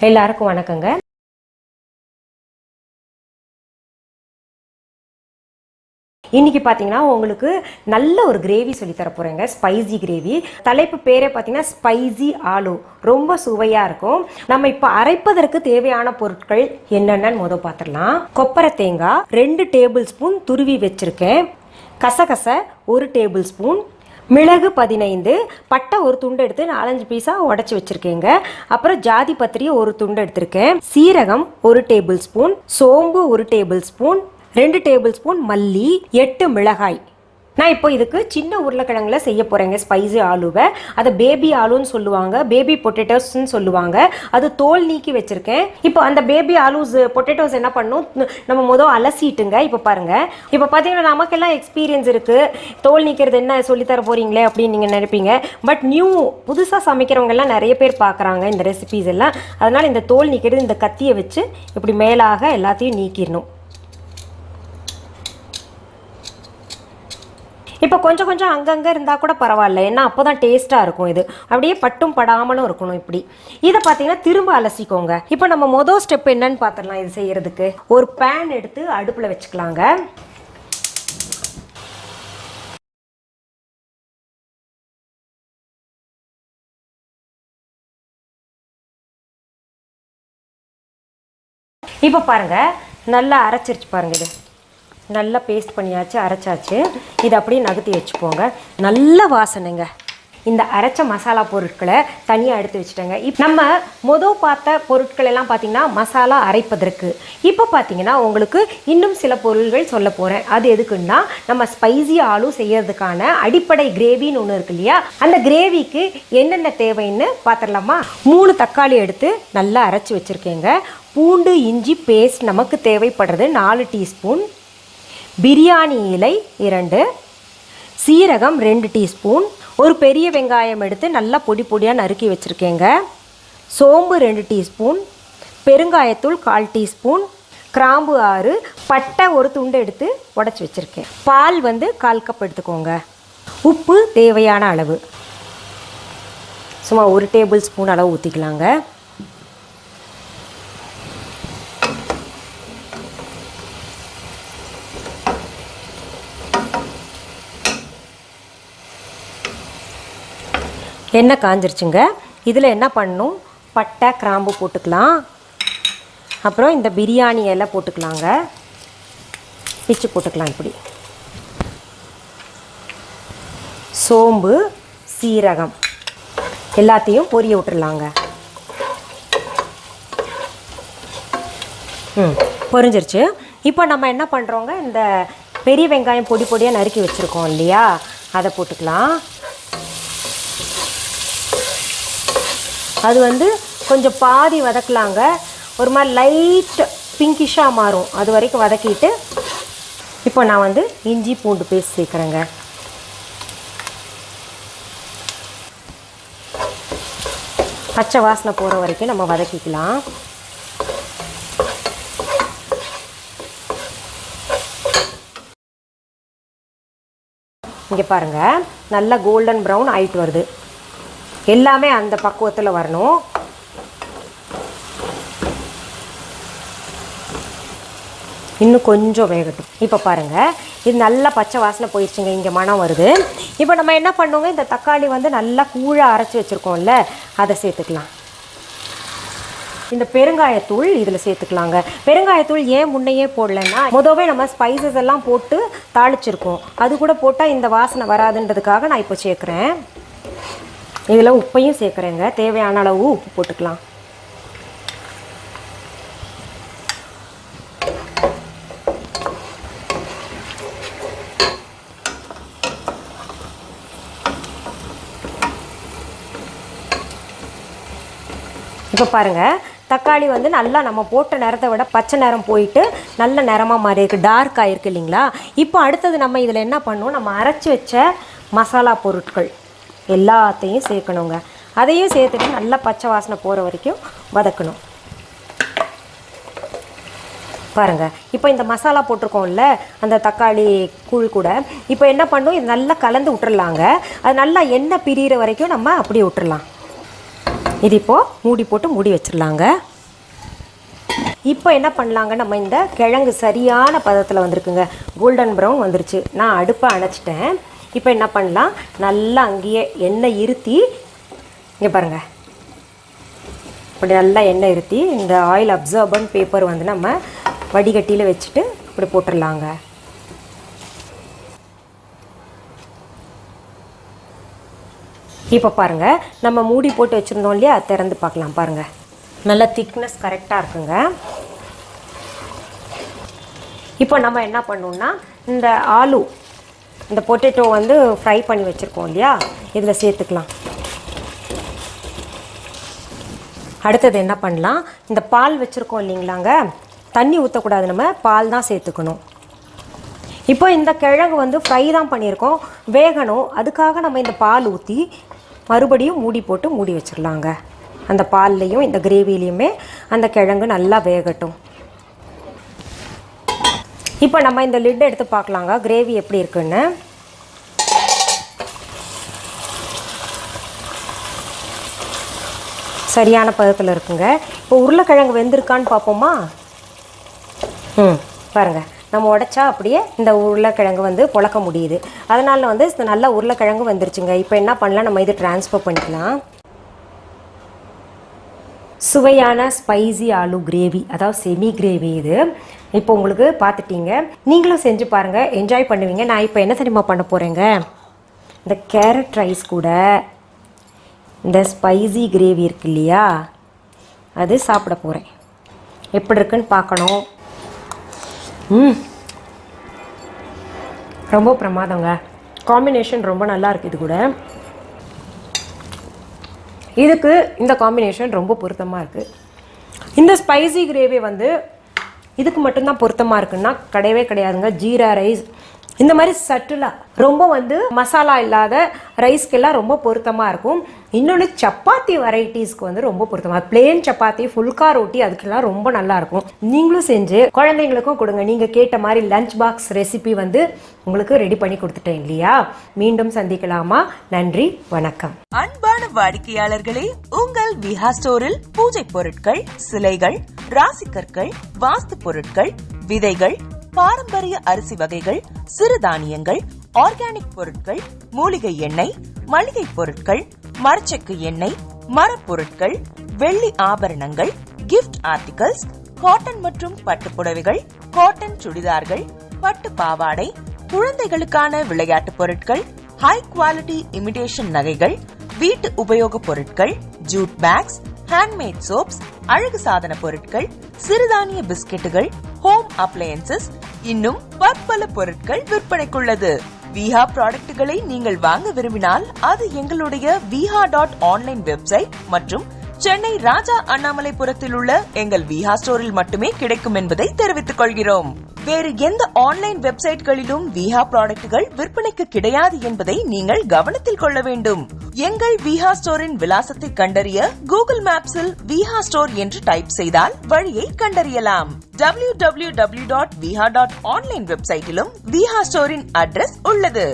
எல்லாருக்கும் வணக்கங்க. இன்னைக்கு பார்த்தீங்கன்னா உங்களுக்கு நல்ல ஒரு கிரேவி சொல்லி தர போறேங்க. Spicy gravy. தலைப்பு பேரே பார்த்தீங்கன்னா ஸ்பைசி ஆலு. ரொம்ப சுவையா இருக்கும். நம்ம இப்போ அரைப்பதற்கு தேவையான பொருட்கள் என்னென்னு முதல் பார்த்துடலாம். கொப்பரை தேங்காய் 2 டேபிள் ஸ்பூன் துருவி வச்சிருக்கேன். கசகச 1 டேபிள் ஸ்பூன், மிளகு 15, பட்டை ஒரு துண்டு எடுத்து 4-5 பீஸாக உடச்சி வச்சுருக்கேங்க. அப்புறம் ஜாதி பத்திரி ஒரு துண்டு எடுத்திருக்கேன். சீரகம் 1 டேபிள் ஸ்பூன், சோம்பு 1 டேபிள் ஸ்பூன், 2 டேபிள் ஸ்பூன் மல்லி, 8 மிளகாய். நான் இப்போ இதுக்கு சின்ன உருளைக்கிழங்குல செய்ய போகிறேங்க ஸ்பைசி ஆலுவை. அதை பேபி ஆலுன்னு சொல்லுவாங்க, பேபி பொட்டேட்டோஸ்ன்னு சொல்லுவாங்க. அது தோல் நீக்கி வச்சுருக்கேன். இப்போ அந்த பேபி ஆலூஸ் பொட்டேட்டோஸ் என்ன பண்ணும், நம்ம முதல் அலசிட்டுங்க. இப்போ பாருங்கள், இப்போ பார்த்தீங்கன்னா நமக்கெல்லாம் எக்ஸ்பீரியன்ஸ் இருக்குது, தோல் நீக்கிறது என்ன சொல்லித்தர போகிறீங்களே அப்படின்னு நீங்கள் நினைப்பீங்க. பட் புதுசாக சமைக்கிறவங்கெல்லாம் நிறைய பேர் பார்க்குறாங்க இந்த ரெசிபீஸ் எல்லாம். அதனால் இந்த தோல் நீக்கிறது இந்த கத்தியை வச்சு இப்படி மேலாக எல்லாத்தையும் நீக்கிடணும். இப்போ கொஞ்சம் கொஞ்சம் அங்கங்கே இருந்தால் கூட பரவாயில்ல, ஏன்னா அப்போ தான் டேஸ்ட்டாக இருக்கும். இது அப்படியே பட்டும் படாமலும் இருக்கணும். இப்படி இதை பார்த்தீங்கன்னா திரும்ப அலசிக்கோங்க. இப்போ நம்ம மொதல் ஸ்டெப் என்னன்னு பார்த்துடலாம். இது செய்யறதுக்கு ஒரு பேன் எடுத்து அடுப்பில் வச்சுக்கலாங்க. இப்போ பாருங்க, நல்லா அரைச்சிருச்சு பாருங்க. இது நல்லா பேஸ்ட் பண்ணியாச்சு, அரைச்சாச்சு. இது அப்படியே நகர்த்தி வச்சுக்கோங்க. நல்ல வாசனைங்க. இந்த அரைச்ச மசாலா பொருட்களை தனியாக எடுத்து வச்சுட்டேங்க. இப்போ நம்ம மொதல் பார்த்த பொருட்கள் எல்லாம் பார்த்தீங்கன்னா மசாலா அரைப்பதற்கு. இப்போ பார்த்தீங்கன்னா உங்களுக்கு இன்னும் சில பொருள்கள் சொல்ல போகிறேன். அது எதுக்குன்னா, நம்ம ஸ்பைசி ஆலு செய்யறதுக்கான அடிப்படை கிரேவின்னு ஒன்று இருக்கு இல்லையா, அந்த கிரேவிக்கு என்னென்ன தேவைன்னு பார்த்துடலாமா. 3 தக்காளி எடுத்து நல்லா அரைச்சி வச்சுருக்கேங்க. பூண்டு இஞ்சி பேஸ்ட் நமக்கு தேவைப்படுறது 4 டீஸ்பூன், பிரியாணி இலை 2, சீரகம் 2 டீஸ்பூன், ஒரு பெரிய வெங்காயம் எடுத்து நல்லா பொடி பொடியாக நறுக்கி வச்சுருக்கேங்க. சோம்பு 2 டீஸ்பூன், பெருங்காயத்தூள் 1/4 டீஸ்பூன், கிராம்பு 6, பட்டை ஒரு துண்டு எடுத்து உடச்சி வச்சுருக்கேன். பால் 1/4 கப் எடுத்துக்கோங்க. உப்பு தேவையான அளவு, சும்மா 1 டேபிள் ஸ்பூன் அளவு ஊற்றிக்கலாங்க. எண்ணெய் காஞ்சிருச்சுங்க. இதில் என்ன பண்ணணும், பட்டை கிராம்பு போட்டுக்கலாம். அப்புறம் இந்த பிரியாணி இலை போட்டுக்கலாங்க, பிச்சு போட்டுக்கலாம். இப்படி சோம்பு சீரகம் எல்லாத்தையும் பொரிய விட்டுடலாங்க. பொரிஞ்சிருச்சு. இப்போ நம்ம என்ன பண்ணுறோங்க, இந்த பெரிய வெங்காயம் பொடி பொடியாக நறுக்கி வச்சுருக்கோம் இல்லையா, அதை போட்டுக்கலாம். அது கொஞ்சம் பாதி வதக்கலாங்க. ஒரு மாதிரி லைட் பிங்கிஷாக மாறும், அது வரைக்கும் வதக்கிட்டு இப்போ நான் இஞ்சி பூண்டு பேஸ்ட் சேர்க்குறேங்க. பச்சை வாசனை போகிற வரைக்கும் நம்ம வதக்கிக்கலாம். இங்கே பாருங்கள், நல்லா கோல்டன் ப்ரௌன் ஆகிட்டு வருது. எல்லாமே அந்த பக்குவத்தில் வரணும். இன்னும் கொஞ்சம் வேகட்டும். இப்போ பாருங்கள், இது நல்லா பச்சை வாசனை போயிடுச்சுங்க. இங்கே மணம் வருது. இப்போ நம்ம என்ன பண்ணுவோங்க, இந்த தக்காளி நல்லா கூழாக அரைச்சி வச்சுருக்கோம்ல, அதை சேர்த்துக்கலாம். இந்த பெருங்காயத்தூள் இதில் சேர்த்துக்கலாங்க. பெருங்காயத்தூள் ஏன் முன்னையே போடலைன்னா, முதவே நம்ம ஸ்பைசஸ் எல்லாம் போட்டு தாளிச்சிருக்கோம். அது கூட போட்டால் இந்த வாசனை வராதுன்றதுக்காக நான் இப்போ சேர்க்குறேன். இதில் உப்பையும் சேர்க்குறேங்க. தேவையான அளவு உப்பு போட்டுக்கலாம். இப்போ பாருங்கள், தக்காளி நல்லா நம்ம போட்ட நிறத்தை விட பச்சை நிறம் போயிட்டு நல்ல நிறமாக மாறி இருக்குது, டார்க் ஆகிருக்கு இல்லைங்களா. இப்போ அடுத்தது நம்ம இதில் என்ன பண்ணணும், நம்ம அரைச்சி வச்ச மசாலா பொருட்கள் எல்லாத்தையும் சேர்க்கணுங்க. அதையும் சேர்த்துட்டு நல்லா பச்சை வாசனை போகிற வரைக்கும் வதக்கணும். பாருங்கள், இப்போ இந்த மசாலா போட்டிருக்கோம்ல அந்த தக்காளி கூழ் கூட, இப்போ என்ன பண்ணும், இது நல்லா கலந்து விட்டுறலாங்க. அது நல்லா எண்ணெய் பிரிகிற வரைக்கும் நம்ம அப்படியே விட்டுறலாம். இது இப்போது மூடி போட்டு மூடி வச்சிடலாங்க. இப்போ என்ன பண்ணலாங்க, நம்ம இந்த கிழங்கு சரியான பதத்தில் வந்திருக்குங்க, கோல்டன் ப்ரௌன் வந்துருச்சு. நான் அடுப்பை அணைச்சிட்டேன். இப்போ என்ன பண்ணலாம், நல்லா அங்கேயே எண்ணெய் இருத்தி, இங்கே பாருங்கள், இப்படி நல்லா எண்ணெய் இருத்தி இந்த ஆயில் அப்சர்பன்ட் பேப்பர் வந்து நம்ம வடிகட்டியில் வச்சுட்டு இப்படி போட்டுடலாங்க. இப்போ பாருங்கள், நம்ம மூடி போட்டு வச்சுருந்தோம் இல்லையா, திறந்து பார்க்கலாம். பாருங்கள், நல்ல திக்னஸ் கரெக்டாக இருக்குங்க. இப்போ நம்ம என்ன பண்ணோம்னா, இந்த ஆலு, இந்த பொட்டேட்டோ வந்து ஃப்ரை பண்ணி வச்சுருக்கோம் இல்லையா, இதில் சேர்த்துக்கலாம். அடுத்தது என்ன பண்ணலாம், இந்த பால் வச்சுருக்கோம் இல்லைங்களாங்க, தண்ணி ஊற்றக்கூடாது, நம்ம பால் தான் சேர்த்துக்கணும். இப்போ இந்த கிழங்கு வந்து ஃப்ரை தான் பண்ணியிருக்கோம், வேகணும். அதுக்காக நம்ம இந்த பால் ஊற்றி மறுபடியும் மூடி போட்டு மூடி வச்சிடலாங்க. அந்த பால்லையும் இந்த கிரேவிலையுமே அந்த கிழங்கு நல்லா வேகட்டும். இப்போ நம்ம இந்த லிட் எடுத்து பார்க்கலாங்க, கிரேவி எப்படி இருக்குன்னு. சரியான பதத்தில் இருக்குங்க. இப்போ உருளைக்கிழங்கு வெந்திருக்கான்னு பார்ப்போமா? பாருங்கள், நம்ம உடைச்சா அப்படியே இந்த உருளைக்கிழங்கு வந்து பொழக்க முடியுது. அதனால் வந்து நல்லா உருளைக்கிழங்கு வந்துருச்சுங்க. இப்போ என்ன பண்ணலாம், நம்ம இது ட்ரான்ஸ்ஃபர் பண்ணிக்கலாம். சுவையான ஸ்பைசி ஆலு கிரேவி, அதாவது செமி கிரேவி இது. இப்போ உங்களுக்கு பார்த்துட்டீங்க, நீங்களும் செஞ்சு பாருங்கள், என்ஜாய் பண்ணுவீங்க. நான் இப்போ என்ன தெரியுமா பண்ண போகிறேங்க, இந்த கேரட் ரைஸ் கூட இந்த ஸ்பைசி கிரேவி இருக்கு இல்லையா, அது சாப்பிட போகிறேன். எப்படி இருக்குன்னு பார்க்கணும். ரொம்ப பிரமாதங்க, காம்பினேஷன் ரொம்ப நல்லா இருக்குது. இது கூட இதுக்கு இந்த காம்பினேஷன் ரொம்ப பொருத்தமாக இருக்குது. இந்த ஸ்பைசி கிரேவி வந்து இதுக்கு மட்டும்தான் பொருத்தமாக இருக்குன்னா கிடையவே கிடையாதுங்க. ஜீரா ரைஸ், இந்த மாதிரி சட்டிலாக ரொம்ப வந்து மசாலா இல்லாத ரைஸ்க்கெல்லாம் ரொம்ப பொருத்தமாக இருக்கும். இன்னொன்று சப்பாத்தி வெரைட்டிஸ்க்கு வந்து ரொம்ப பொருத்தமாக, பிளேன் சப்பாத்தி, ஃபுல்கா ரொட்டி, அதுக்கெல்லாம் ரொம்ப நல்லாயிருக்கும். நீங்களும் செஞ்சு குழந்தைங்களுக்கும் கொடுங்க. நீங்கள் கேட்ட மாதிரி லஞ்ச் பாக்ஸ் ரெசிபி வந்து உங்களுக்கு ரெடி பண்ணி கொடுத்துட்டேன் இல்லையா. மீண்டும் சந்திக்கலாமா? நன்றி, வணக்கம். அன்பான வாடிக்கையாளர்களே, உங்கள் விஹா ஸ்டோரில் பூஜை பொருட்கள், சிலைகள், ராசிக்கற்கள், வாஸ்து பொருட்கள், விதைகள், பாரம்பரிய அரிசி வகைகள், சிறுதானியங்கள், ஆர்கானிக் பொருட்கள், மூலிகை எண்ணெய், மளிகை பொருட்கள், மரச்செக்கு எண்ணெய், மரப்பொருட்கள், வெள்ளி ஆபரணங்கள், கிஃப்ட் ஆர்டிகல்ஸ், காட்டன் மற்றும் பட்டு புடவைகள், காட்டன் சுடிதார்கள், பட்டு பாவாடை, குழந்தைகளுக்கான விளையாட்டு பொருட்கள், ஹை குவாலிட்டி இமிடேஷன் நகைகள், வீட்டு உபயோக பொருட்கள், ஜூட் பேக்ஸ், ஹேண்ட்மேட் சோப்ஸ், அழகு சாதன பொருட்கள், சிறுதானிய பிஸ்கெட்டுகள், ஹோம் அப்ளையன்சஸ், இன்னும் பற்பல பொருட்கள் விற்பனைக்குள்ளது. விஹா ப்ராடக்ட்களை நீங்கள் வாங்க விரும்பினால் அது எங்களுடைய viha.online வெப்சைட் மற்றும் சென்னை ராஜா அண்ணாமலைபுரத்தில் உள்ள எங்கள் விஹா ஸ்டோரில் மட்டுமே கிடைக்கும் என்பதை தெரிவித்துக் கொள்கிறோம். வேறு எந்த ஆன்லைன் வெப்சைட்களிலும் விஹா ப்ராடக்ட்கள் விற்பனைக்கு கிடையாது என்பதை நீங்கள் கவனத்தில் கொள்ள வேண்டும். எங்கள் விஹா ஸ்டோரின் விலாசத்தை கண்டறிய கூகுள் மேப்ஸில் விஹா ஸ்டோர் என்று டைப் செய்தால் வழியை கண்டறியலாம். www.viha.online வெப்சைட்டிலும் விஹா ஸ்டோரின் அட்ரஸ் உள்ளது.